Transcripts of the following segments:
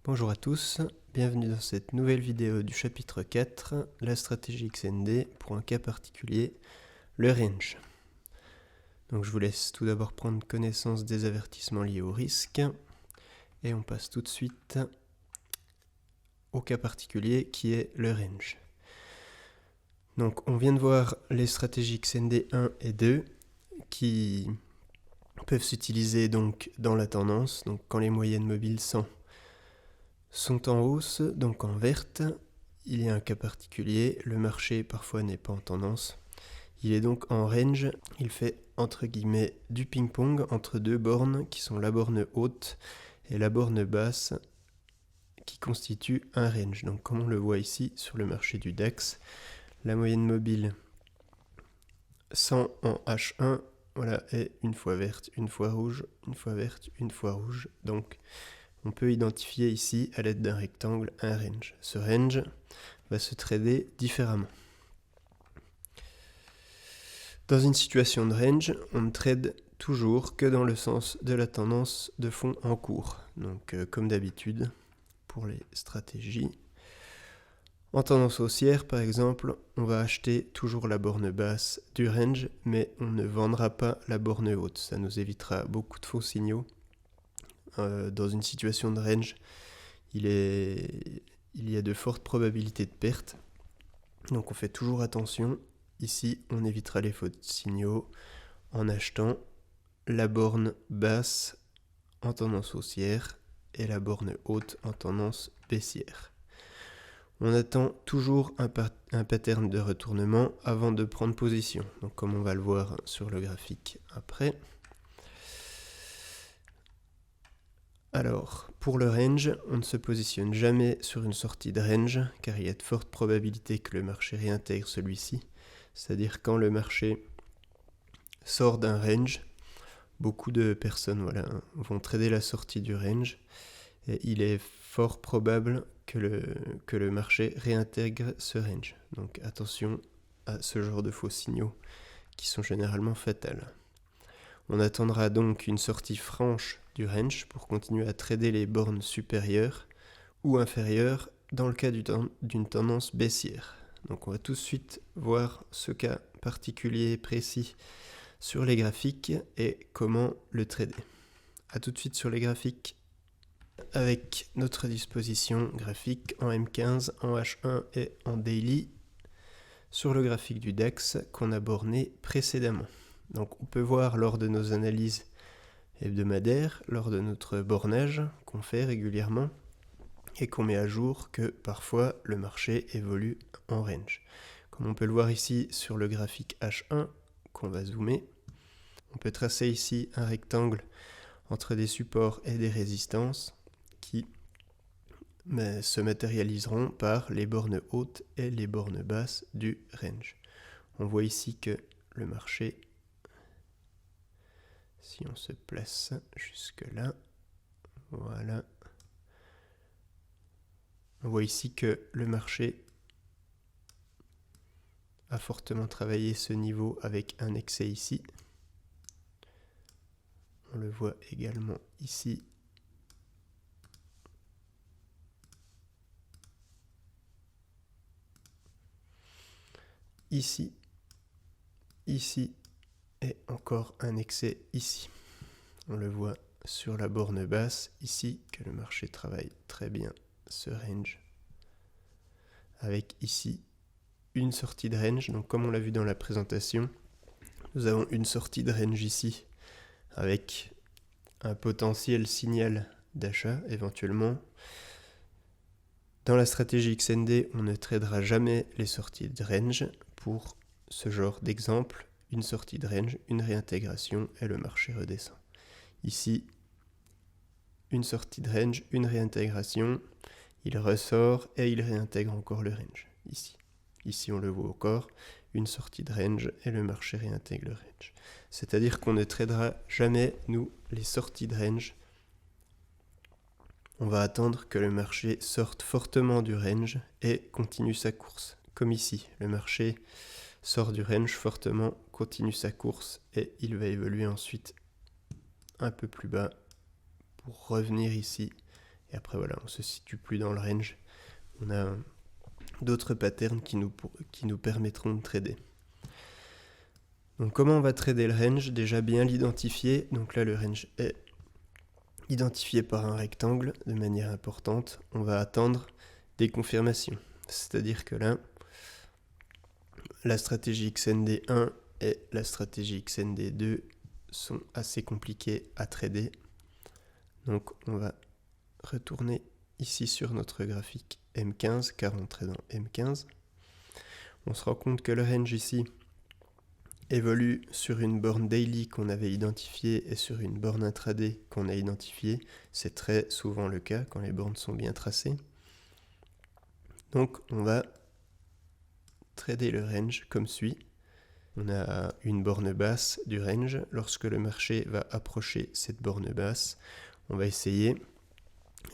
Bonjour à tous, bienvenue dans cette nouvelle vidéo du chapitre 4, la stratégie XND pour un cas particulier, le range. Donc je vous laisse tout d'abord prendre connaissance des avertissements liés au risque et on passe tout de suite au cas particulier qui est le range. Donc on vient de voir les stratégies XND 1 et 2 qui peuvent s'utiliser donc dans la tendance, donc quand les moyennes mobiles 100 sont en hausse, donc en verte, il y a un cas particulier, le marché parfois n'est pas en tendance. Il est donc en range, il fait entre guillemets du ping-pong entre deux bornes qui sont la borne haute et la borne basse qui constituent un range. Donc comme on le voit ici sur le marché du DAX, la moyenne mobile 100 en H1, voilà, est une fois verte, une fois rouge, une fois verte, une fois rouge. Donc on peut identifier ici, à l'aide d'un rectangle, un range. Ce range va se trader différemment. Dans une situation de range, on ne trade toujours que dans le sens de la tendance de fond en cours. Donc comme d'habitude pour les stratégies. En tendance haussière, par exemple, on va acheter toujours la borne basse du range, mais on ne vendra pas la borne haute. Ça nous évitera beaucoup de faux signaux. Dans une situation de range, il y a de fortes probabilités de perte. Donc on fait toujours attention. Ici, on évitera les faux signaux en achetant la borne basse en tendance haussière et la borne haute en tendance baissière. On attend toujours un pattern de retournement avant de prendre position. Donc comme on va le voir sur le graphique après. Alors, pour le range, on ne se positionne jamais sur une sortie de range, car il y a de fortes probabilités que le marché réintègre celui-ci. C'est-à-dire quand le marché sort d'un range, beaucoup de personnes vont trader la sortie du range, et il est fort probable que le marché réintègre ce range. Donc attention à ce genre de faux signaux qui sont généralement fatals. On attendra donc une sortie franche du range pour continuer à trader les bornes supérieures ou inférieures dans le cas d'une tendance baissière. Donc on va tout de suite voir ce cas particulier précis sur les graphiques et comment le trader. A tout de suite sur les graphiques avec notre disposition graphique en M15, en H1 et en daily sur le graphique du DAX qu'on a borné précédemment. Donc on peut voir lors de nos analyses hebdomadaires, lors de notre bornage qu'on fait régulièrement et qu'on met à jour que parfois le marché évolue en range. Comme on peut le voir ici sur le graphique H1 qu'on va zoomer, on peut tracer ici un rectangle entre des supports et des résistances qui se matérialiseront par les bornes hautes et les bornes basses du range. On voit ici que le marché, si on se place jusque là, voilà, on voit ici que le marché a fortement travaillé ce niveau avec un excès ici. On le voit également ici. Ici, ici et encore un excès ici. On le voit sur la borne basse ici que le marché travaille très bien ce range. Avec ici une sortie de range. Donc comme on l'a vu dans la présentation, nous avons une sortie de range ici avec un potentiel signal d'achat éventuellement. Dans la stratégie XND, on ne tradera jamais les sorties de range. Pour ce genre d'exemple, une sortie de range, une réintégration et le marché redescend. Ici, une sortie de range, une réintégration, il ressort et il réintègre encore le range. Ici on le voit encore, une sortie de range et le marché réintègre le range. C'est-à-dire qu'on ne tradera jamais, nous, les sorties de range. On va attendre que le marché sorte fortement du range et continue sa course. Comme ici, le marché sort du range fortement, continue sa course et il va évoluer ensuite un peu plus bas pour revenir ici Et après voilà, on se situe plus dans le range. On a d'autres patterns qui nous permettront de trader. Donc comment on va trader le range? Déjà bien l'identifier. Donc là le range est identifié par un rectangle de manière importante. On va attendre des confirmations. C'est-à-dire que là, la stratégie XND1 et la stratégie XND2 sont assez compliquées à trader. Donc on va retourner ici sur notre graphique M15 car on trade en M15. On se rend compte que le range ici évolue sur une borne daily qu'on avait identifiée et sur une borne intraday qu'on a identifiée. C'est très souvent le cas quand les bornes sont bien tracées. Donc on va trader le range comme suit. On a une borne basse du range. Lorsque le marché va approcher cette borne basse, on va essayer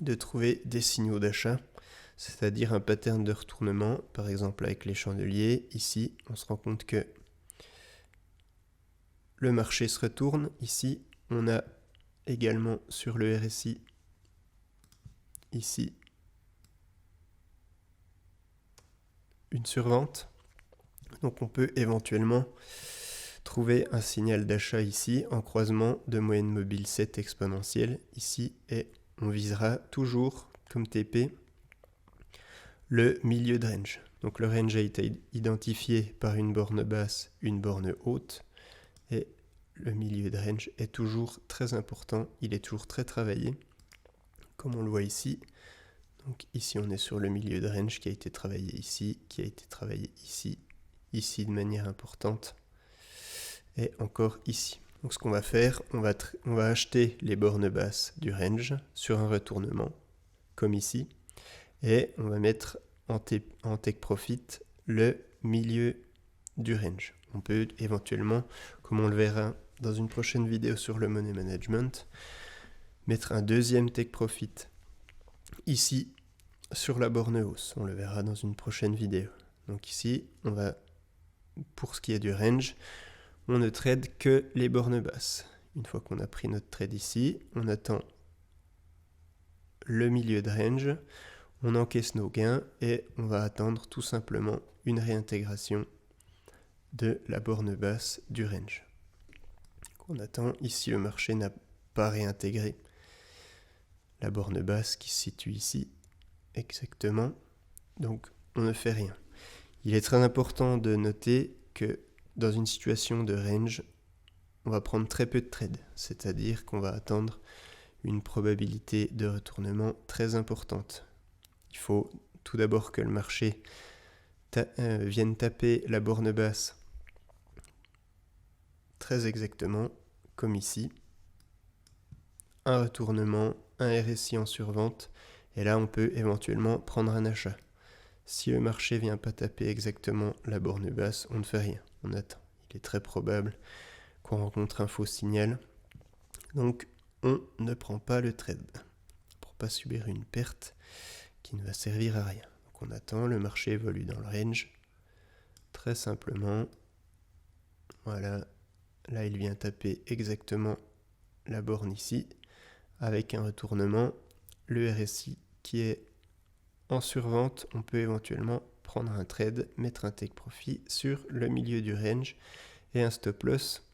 de trouver des signaux d'achat, c'est-à-dire un pattern de retournement, par exemple avec les chandeliers. Ici, on se rend compte que le marché se retourne. Ici, on a également sur le RSI, ici, une survente. Donc on peut éventuellement trouver un signal d'achat ici en croisement de moyenne mobile 7 exponentielle ici, et on visera toujours comme TP le milieu de range. Donc le range a été identifié par une borne basse, une borne haute, et le milieu de range est toujours très important, il est toujours très travaillé, comme on le voit ici. Donc ici on est sur le milieu de range qui a été travaillé ici, qui a été travaillé ici, ici de manière importante, et encore ici. Donc ce qu'on va faire, on va acheter les bornes basses du range sur un retournement, comme ici, et on va mettre en take profit le milieu du range. On peut éventuellement, comme on le verra dans une prochaine vidéo sur le money management, mettre un deuxième take profit ici sur la borne hausse. On le verra dans une prochaine vidéo. Donc ici, on va, pour ce qui est du range, on ne trade que les bornes basses. Une fois qu'on a pris notre trade ici, on attend le milieu de range, on encaisse nos gains et on va attendre tout simplement une réintégration de la borne basse du range. On attend, ici le marché n'a pas réintégré la borne basse qui se situe ici, exactement, donc on ne fait rien. Il est très important de noter que dans une situation de range, on va prendre très peu de trades, c'est-à-dire qu'on va attendre une probabilité de retournement très importante. Il faut tout d'abord que le marché vienne taper la borne basse très exactement, comme ici. Un retournement, un RSI en survente, et là on peut éventuellement prendre un achat. Si le marché ne vient pas taper exactement la borne basse, on ne fait rien, on attend. Il est très probable qu'on rencontre un faux signal, donc on ne prend pas le trade pour ne pas subir une perte qui ne va servir à rien. Donc on attend, le marché évolue dans le range, très simplement. Voilà, là il vient taper exactement la borne ici, avec un retournement, le RSI qui est en survente. On peut éventuellement prendre un trade, mettre un take profit sur le milieu du range et un stop loss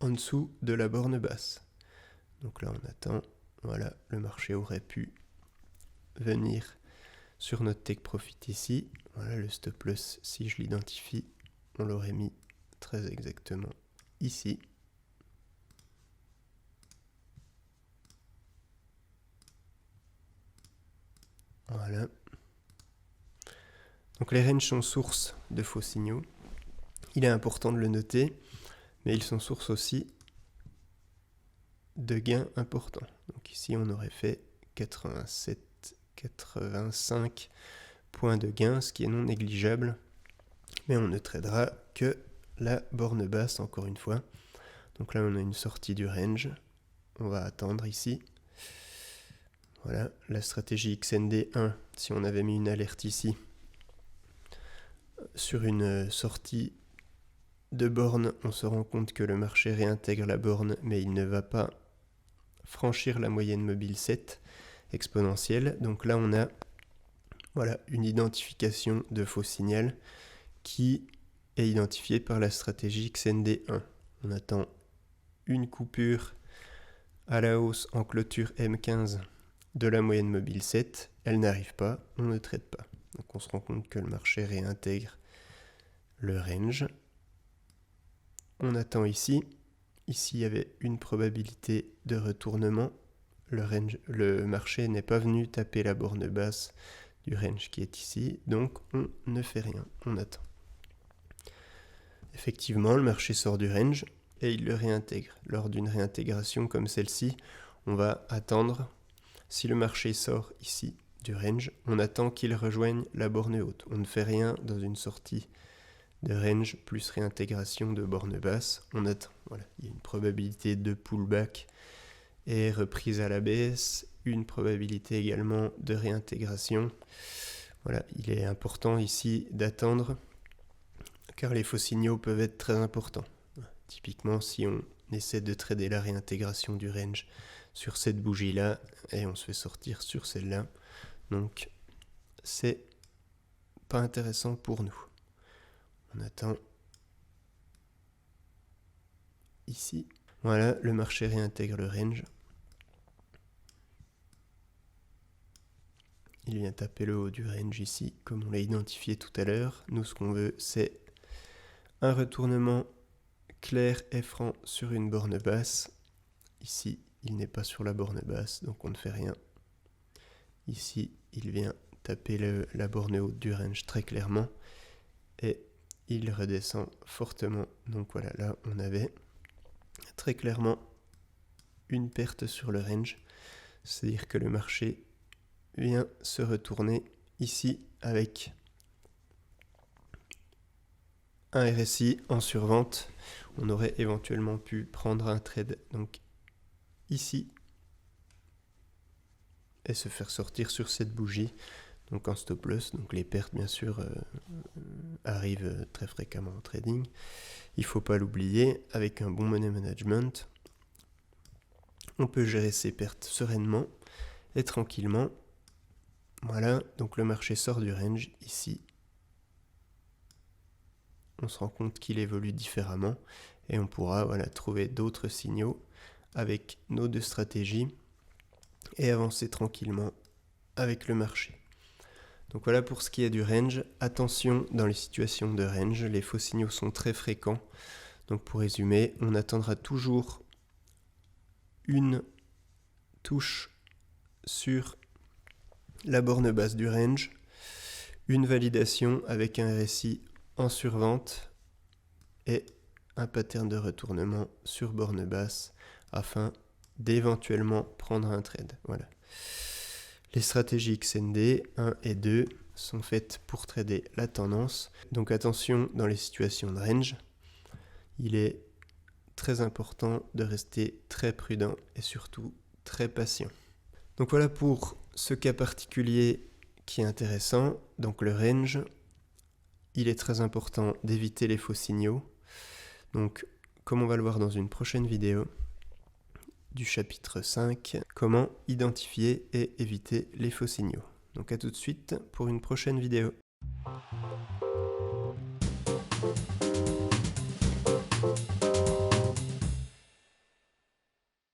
en dessous de la borne basse. Donc là on attend, voilà, le marché aurait pu venir sur notre take profit ici. Voilà le stop loss, si je l'identifie, on l'aurait mis très exactement ici. Voilà. Donc les ranges sont source de faux signaux. Il est important de le noter, mais ils sont source aussi de gains importants. Donc ici on aurait fait 87, 85 points de gain, ce qui est non négligeable, mais on ne tradera que la borne basse encore une fois. Donc là on a une sortie du range, on va attendre ici. Voilà, la stratégie XND1, si on avait mis une alerte ici, sur une sortie de borne, on se rend compte que le marché réintègre la borne, mais il ne va pas franchir la moyenne mobile 7 exponentielle. Donc là, on a une identification de faux signal qui est identifiée par la stratégie XND1. On attend une coupure à la hausse en clôture M15 de la moyenne mobile 7. Elle n'arrive pas, on ne traite pas. Donc on se rend compte que le marché réintègre le range. On attend ici. Ici, il y avait une probabilité de retournement. Le marché n'est pas venu taper la borne basse du range qui est ici, donc on ne fait rien, on attend. Effectivement, le marché sort du range et il le réintègre. Lors d'une réintégration comme celle-ci, on va attendre, si le marché sort ici du range, on attend qu'il rejoigne la borne haute. On ne fait rien dans une sortie de range plus réintégration de borne basse, on attend. Voilà, il y a une probabilité de pullback et reprise à la baisse, une probabilité également de réintégration. Voilà, il est important ici d'attendre car les faux signaux peuvent être très importants. Typiquement, si on essaie de trader la réintégration du range sur cette bougie-là et on se fait sortir sur celle-là, donc c'est pas intéressant pour nous. On attend ici. Voilà, le marché réintègre le range. Il vient taper le haut du range ici, comme on l'a identifié tout à l'heure. Nous, ce qu'on veut, c'est un retournement clair et franc sur une borne basse. Ici, il n'est pas sur la borne basse, donc on ne fait rien. Ici, il vient taper la borne haute du range très clairement. Et il redescend fortement. Donc voilà, là, on avait très clairement une perte sur le range. C'est-à-dire que le marché vient se retourner ici avec un RSI en survente. On aurait éventuellement pu prendre un trade donc ici et se faire sortir sur cette bougie donc en stop loss. Donc les pertes bien sûr arrivent très fréquemment en trading. Il ne faut pas l'oublier, avec un bon money management, on peut gérer ses pertes sereinement et tranquillement. Voilà, donc le marché sort du range ici. On se rend compte qu'il évolue différemment et on pourra trouver d'autres signaux avec nos deux stratégies et avancer tranquillement avec le marché. Donc voilà pour ce qui est du range. Attention dans les situations de range, les faux signaux sont très fréquents. Donc pour résumer, on attendra toujours une touche sur la borne basse du range, une validation avec un RSI en survente et un pattern de retournement sur borne basse afin d'éventuellement prendre un trade. Voilà. Les stratégies XND 1 et 2 sont faites pour trader la tendance. Donc attention dans les situations de range. Il est très important de rester très prudent et surtout très patient. Donc voilà pour ce cas particulier qui est intéressant. Donc le range, il est très important d'éviter les faux signaux. Donc comme on va le voir dans une prochaine vidéo du chapitre 5, comment identifier et éviter les faux signaux. Donc à tout de suite pour une prochaine vidéo.